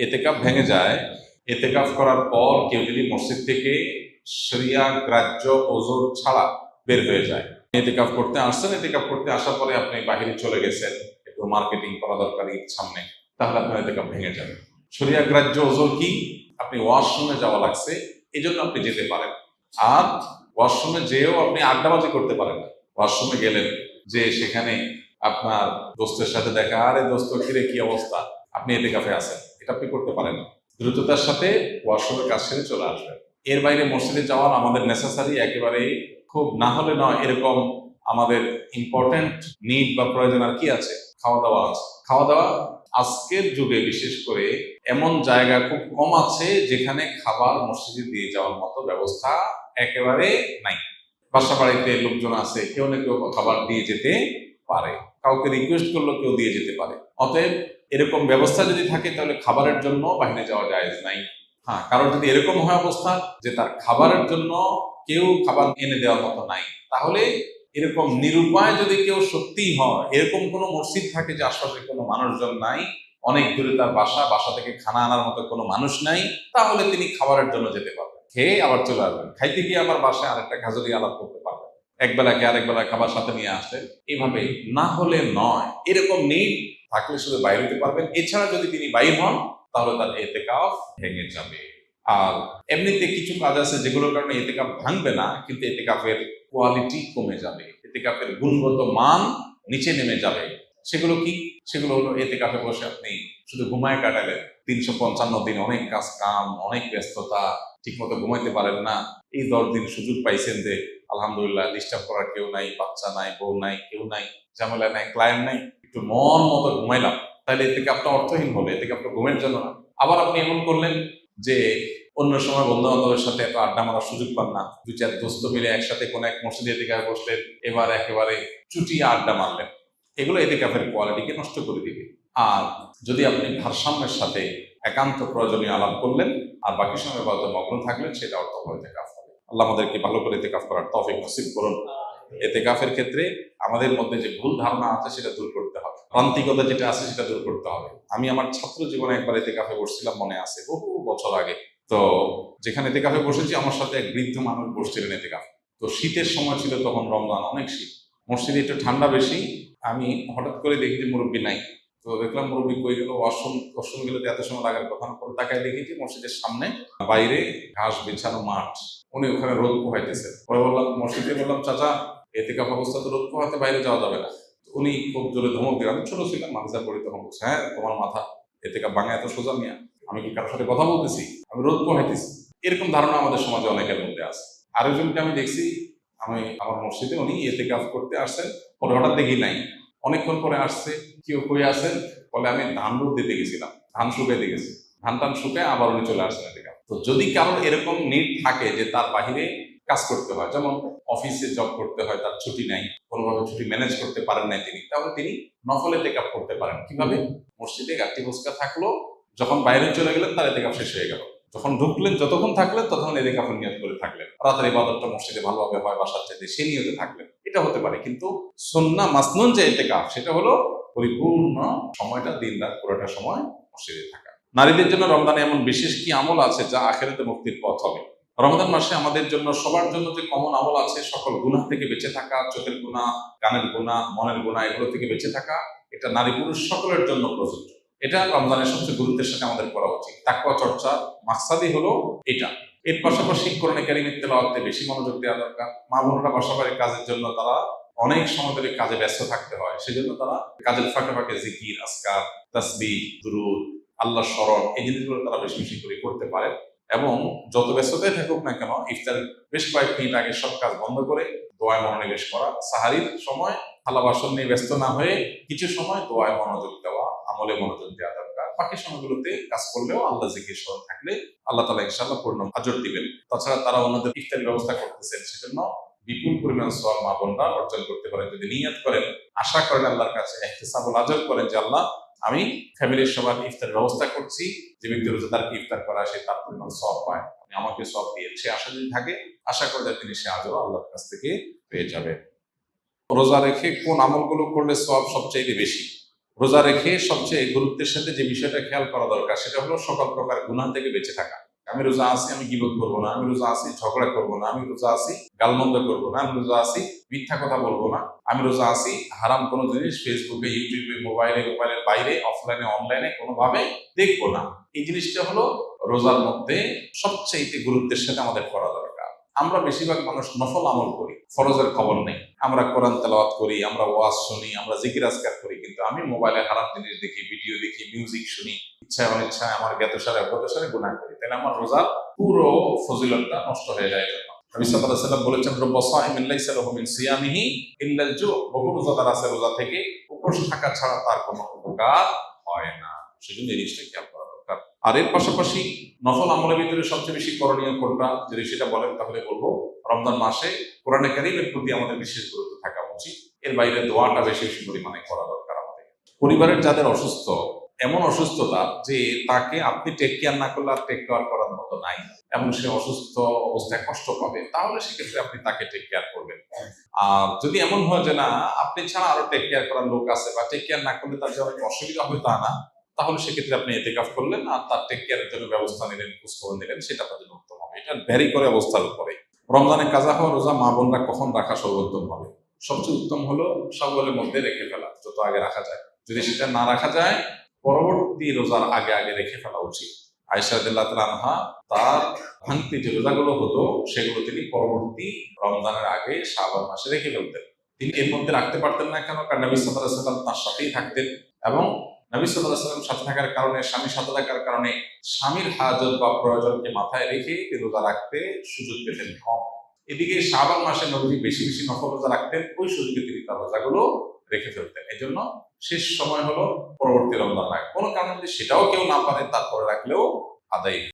এতেকাফ ভেঙে যায় এতেকাফ করার পর কেউ যদি মসজিদ থেকে শরিয়া গ্রাহ্য ওযর ছাড়া বের হয়ে যায়। এতেকাফ করতে আসছেন, এতেকাফ করতে আসার পরে আপনি বাহিরে চলে গেছেন, একটু মার্কেটিং করা দরকার ঈদ সামনে, তাহলে আপনার এতেকাফ ভেঙে যাবে। শরিয়া গ্রাহ্য ওযর কি? আপনি ওয়াশরুমে যাওয়া লাগছে, এই জন্য আপনি যেতে পারেন। আর ওয়াশরুমে যেও আপনি আড্ডাবাজি করতে পারেন না। ওয়াশরুমে গেলেন, যে সেখানে আপনার দোস্তের সাথে দেখা, আরে দোস্ত কিরে কি অবস্থা, আপনি এতেকাফে আছেন, এটা আপনি করতে পারেন না। দ্রুততার সাথে ওয়াশরুমের কাজ সেরে চলে আসবেন। এর বাইরে মসজিদে যাওয়ার আমাদের নেসেসারি একেবারে খুব না হলে নয় এরকম আমাদের ইম্পর্টেন্ট নিড বা প্রয়োজন আর কি আছে? খাওয়া দাওয়া আছে। খাওয়া দাওয়া আজকের যুগে বিশেষ করে এমন জায়গা খুব কম আছে যেখানে খাবার মসজিদে দিয়ে যাওয়ার মতো ব্যবস্থা একেবারে নাই। বাসা বাড়িতে লোকজন আছে, কেউ না কেউ খাবার দিয়ে যেতে পারে, কাউকে রিকোয়েস্ট করলেও কেউ দিয়ে যেতে পারে। অতএব এরকম ব্যবস্থা যদি থাকে তাহলে খাবারের জন্য বাইরে যাওয়া জায়েজ নাই। হ্যাঁ, কারণ যদি এরকম হয় অবস্থা যে তার খাবারের জন্য কেউ খাবার এনে দেওয়ার মতো নাই, তাহলে এরকম নিরুপায় যদি কেউ সত্যিই হয়, এরকম কোনো মসজিদ থাকে যে আশপাশে কোনো মানুষজন নাই, অনেক দূরে তার বাসা, বাসা থেকে খানা আনার মতো কোনো মানুষ নাই, তাহলে তিনি খাবারের জন্য যেতে পারবেন, খেয়ে আবার চলে আসবেন। খাইতে গিয়ে আমার বাসায় আরেকটা খাজুরি আলাপ করতে পারবেন, একবেলাকে আরেকবেলা খাবার সাথে নিয়ে আসলেন, এইভাবে। না হলে নয়, এরকম নিড থাকলে শুধু বাইরে হতে পারবেন। এছাড়া যদি তিনি বাইর হন তাহলে তার এতেকাফ ভেঙে যাবে। আর এমনিতে কিছু কাজ আছে যেগুলোর কারণে এতেকাফ ভাঙবে না, কিন্তু এতেকাফের কোয়ালিটি কমে যাবে, এতেকাফের গুণগত মান নিচে নেমে যাবে। সেগুলো কি? সেগুলো হলো এতেকাফে বসে আপনি শুধু ঘুমায় কাটালেন, 355 দিন অনেক কাজ কাম, অনেক ব্যস্ততা, ঠিক মতো ঘুমাইতে পারেন না। এই 10 দিন সুযোগ পাইছেন যে আলহামদুলিল্লাহ ডিস্টার্ব করার কেউ নাই, বাচ্চা নাই, বউ নাই, কেউ নাই, ঝামেলা নাই, ক্লায়েন্ট নাই, একটু মন মতো ঘুমাইলাম, তাহলে এতেকাফটা অর্থহীন হবে, এতেকাফটা ঘুমের জন্য না। আবার আপনি এমন করলেন যে অন্য সময় বন্ধু বান্ধবের সাথে এত আড্ডা মারার সুযোগ পান না, 2-4 দোস্ত মিলে একসাথে কোন এক মসজিদে এতেকাফে বসলেন, এবার একেবারে চুটিয়ে আড্ডা মারলেন, এগুলো এতেকাফের কোয়ালিটিকে নষ্ট করে দিবে। আর যদি আপনি ভারসাম্যের সাথে একান্ত প্রয়োজনীয় আলাপ করলেন আর বাকি সময় বাদ মগ্ন থাকলেন, সেটা অর্থ এতেকাফ হবে। আল্লাহ আমাদেরকে ভালো করে এতেকাফ করার তৌফিক নসিব করুন। এতেকাফের ক্ষেত্রে আমাদের মধ্যে যে ভুল ধারণা আছে সেটা দূর করতে হবে, প্রান্তিকতা যেটা আছে সেটা দূর করতে হবে। আমি আমার ছাত্র জীবনে একবার এতেকাফে বসছিলাম, মনে আছে, বহু বছর আগে। তো যেখানে এতেকাফে বসেছি, আমার সাথে এক বৃদ্ধ মানুষ বসছিলেন এতেকাফে। তো শীতের সময় ছিল, তখন রমজান, অনেক শীত, মসজিদে একটু ঠান্ডা বেশি। আমি হঠাৎ করে দেখি যে মুরব্বী নাই। তো দেখলাম মুরব্বী কই গেল, ওয়াশরুম গেলে এত সময় লাগার কথা না, পরে তাকায় দেখি যে মসজিদের সামনে বাইরে ঘাস বিছানো মাঠ, উনি ওখানে রোদ পোহাইতেছে। পরে বললাম, মসজিদে বললাম, চাচা এতেকাফ অবস্থা তো রোদ পোহাতে বাইরে যাওয়া যাবে না। উনি খুব জোরে ধমক দিলেন, আমি ছোট ছিলাম, মাদ্রাসা পড়ি তখন, বলছে, হ্যাঁ তোমার মাথা, এতেকাফ ভাঙা এত সোজা মিয়া, আমি কি কারোর সাথে কথা বলতেছি, আমি রোদ পোহাইতেছি। এরকম ধারণা আমাদের সমাজে অনেকের মধ্যে আছে। আরেকজনকে আমি দেখছি, আমি আমার মসজিদে, উনি এতেকাফ করতে আসছেন, পরে হঠাৎ দেখি নাই, অনেকক্ষণ পরে আসছে, কেউ কই আছেন, বলে আমি ধান রোদ দিতে গেছিলাম, ধান শুকাইতে গেছি, ধান টান শুকায় আবার উনি চলে আসছেন এতেকাফ। তো যদি কারোর এরকম নিড থাকে যে তার বাহিরে কাজ করতে হয়, যেমন অফিসে জব করতে হয়, তার ছুটি নাই, কোনোভাবে ছুটি ম্যানেজ করতে পারেন নাই তিনি, তাহলে তিনি নফল এতেকাফ করতে পারেন। কিভাবে? মসজিদে গাট্টি বসকা থাকলো, যখন বাইরে চলে গেলেন তার এতেকাফ শেষ হয়ে গেল, যখন ঢুকলেন যতক্ষণ থাকলেন ততক্ষণ এতেকাফের নিয়ত করে থাকলেন, রাতের ইবাদতটা মসজিদে ভালোভাবে হয় বাসার চাইতে, সেই নিয়তে থাকলেন, এটা হতে পারে। কিন্তু সুন্নাহ মাসনুন যে এতেকাফ, সেটা হলো পরিপূর্ণ সময়টা, দিন রাত পুরোটা সময় মসজিদে থাকা। নারীদের জন্য রমজানে এমন বিশেষ কি আমল আছে যা আখিরাতে মুক্তির পথ হবে? রমজান মাসে আমাদের জন্য, সবার জন্য যে কমন আমল আছে, সকল গুনাহ থেকে বেঁচে থাকা, চোখের গুনাহ, কানের গুনাহ, মনের গুনাহ, এগুলো থেকে বেঁচে থাকা, এটা নারী পুরুষ সকলের জন্য প্রযোজ্য। এটা রমজানের সবচেয়ে গুরুত্বের সাথে আমাদের করা উচিত। তাকওয়া চর্চা মাকসাদই হলো এটা। এর পাশাপাশি কোরআনে কারীমের তেলাওয়াতে বেশি মনোযোগ দেওয়া দরকার। মা বোনরা বাসা বাড়ির কাজের জন্য তারা অনেক সময় ধরে কাজে ব্যস্ত থাকতে হয়, সেজন্য তারা কাজের ফাঁকে ফাঁকে জিকির, আজকার, তাসবিহ, দুরূদ, আল্লাহ স্মরণ, এই জিনিসগুলো তারা বেশি বেশি করে করতে পারে। এবং যত ব্যস্ততায় থাকুক না কেন, ইফতারের বেশ কয়েক মিনিট আগে সব কাজ বন্ধ করে দোয়ায় মনোনিবেশ করা, সাহারির সময় থালা বাসন নিয়ে ব্যস্ত না হয়ে কিছু সময় দোয়ায় মনোযোগ দেওয়া, আমলে মনোযোগ দেওয়া দরকার। বাকি সময়গুলোতে কাজ করলেও আল্লাহ জিকির স্মরণ থাকলে আল্লাহ তাআলা ইনশাআল্লাহ পূর্ণ আজর দিবেন। তাছাড়া তারা অন্যদের ইফতারের ব্যবস্থা করতেছেন, সেজন্য বিপুল পরিমাণ সওয়াব মা বোনরা অর্জন করতে পারেন যদি নিয়ত করেন, আশা করেন আল্লাহর কাছে, ইহতিসাবুল আজর করেন যে আল্লাহ, আমি ফ্যামিলির সবার ইফতারের ব্যবস্থা করছি, যে ব্যক্তি রোজাদারকে ইফতার করা, সে তার পরিমাণ সওয়াব পায়, আপনি আমাকে সওয়াব দিয়ে, সে আশা যদি থাকে, আশা করে যে তিনি সে আজও আল্লাহর কাছ থেকে পেয়ে যাবে। রোজা রেখে কোন আমলগুলো করলে সওয়াব সবচেয়ে বেশি? রোজা রেখে সবচেয়ে গুরুত্বের সাথে যে বিষয়টা খেয়াল করা দরকার সেটা হলো সকল প্রকার গুনাহ থেকে বেঁচে থাকা। আমি রোজা আছি, আমি গীবত করবো না, আমি রোজা আছি ঝগড়া করবো না, আমি রোজা আছি গালমন্দ করবো না, আমি রোজা আছি মিথ্যা কথা বলবো না, আমি রোজা আছি হারাম কোনো জিনিস ফেসবুকে, ইউটিউবে, মোবাইলের বাইরে, অফলাইনে, অনলাইনে কোনোভাবে দেখবো না। এই জিনিসটা হলো রোজার মধ্যে সবচেয়ে গুরুত্বের সাথে আমাদের করা দরকার। আমরা বেশিরভাগ মানুষ নফল আমল করি, ফরজের খবর নেই। আমরা কোরআন তেলাওয়াত করি, আমরা ওয়াজ শুনি, আমরা জিকির আজকার করি, কিন্তু আমি মোবাইলে হারাম জিনিস দেখি, ভিডিও দেখি, মিউজিক শুনি, ইচ্ছায় অনিচ্ছায় আমার জ্ঞাতসারে গুনাহ করি, তাহলে আমার রোজার পুরো ফজিলতটা নষ্ট হয়ে যায়। নবী সাল্লাল্লাহু আলাইহি ওয়াসাল্লাম বলেছেন, রুব্বা সাইমিন লাইসা লাহু মিন সিয়ামিহি ইল্লাল জু, বহু রোজাদার আছে রোজা থেকে উপোস থাকা ছাড়া তার কোনো উপকার হয় না। সেজন্য এই জিনিসটা খেয়াল করা দরকার। আর এর পাশাপাশি নফল আমলের ভিতরে সবচেয়ে বেশি করণীয় কোনটা, যদি সেটা বলেন তাহলে বলবো রমজান মাসে কোরআনে কারীমের প্রতি আমাদের বিশেষ গুরুত্ব থাকা উচিত। এর বাইরে দোয়াটা বেশি বেশি পরিমাণে করা দরকার আমাদের। পরিবারের যাদের অসুস্থ, এমন অসুস্থতা যে তাকে আপনি টেক কেয়ার না করলে আর টেক কেয়ার করার মতো নাই, এবং সে অসুস্থ অবস্থায় কষ্ট পাবে, তাহলে সেক্ষেত্রে আপনি তাকে টেক কেয়ার করবেন। আর যদি এমন হয় যে না আপনি ছাড়া আরো টেক কেয়ার করার লোক আছে, বা টেক কেয়ার না করলে তার যে অনেক অসুবিধা হবে তা না, তাহলে সেক্ষেত্রে আপনি ইতিকাফ করলেন আর তার টেক কেয়ারের জন্য ব্যবস্থা নিলেন, খোঁজখবর নিলেন, সেটা আপনার জন্য উত্তম হবে। এটা ভ্যারি করে অবস্থার উপরে। রমজানে কাজা হওয়া রোজা মা বোনরা কখন রাখা সর্বোত্তম হবে? সবচেয়ে উত্তম হলো সওয়ালের মধ্যে রেখে ফেলা, যত আগে রাখা যায়। যদি সেটা না রাখা যায়, পরবর্তী রোজার আগে আগে রেখে ফেলা উচিত। আয়েশা রাদিয়াল্লাহু তাআলা আনহা তার ভাঙতি যে রোজাগুলো হতো সেগুলো তিনি পরবর্তী রমজানের আগে শাবান মাসে রেখে ফেলতেন। তিনি এর মধ্যে রাখতে পারতেন না কেন? কারণ নবী সাল্লাল্লাহু আলাইহি ওয়াসাল্লাম তার সাথেই থাকতেন, এবং নবী সাল্লাল্লাহু আলাইহি ওয়াসাল্লাম সাথে থাকার কারণে, স্বামীর সাথে থাকার কারণে স্বামীর হাজত বা প্রয়োজনকে মাথায় রেখে রোজা রাখতে সুযোগ পেতেন কম। এদিকে শাবান মাসে নবী বেশি বেশি নফল রোজা রাখতেন, ওই সুযোগে তিনি তার রোজাগুলো রেখে ফেলতেন। এই জন্য শেষ সময় হলো পরবর্তী রমজান রাখ। কোনো কারণে যদি সেটাও কেউ না পারে তারপরে রাখলেও আদায়।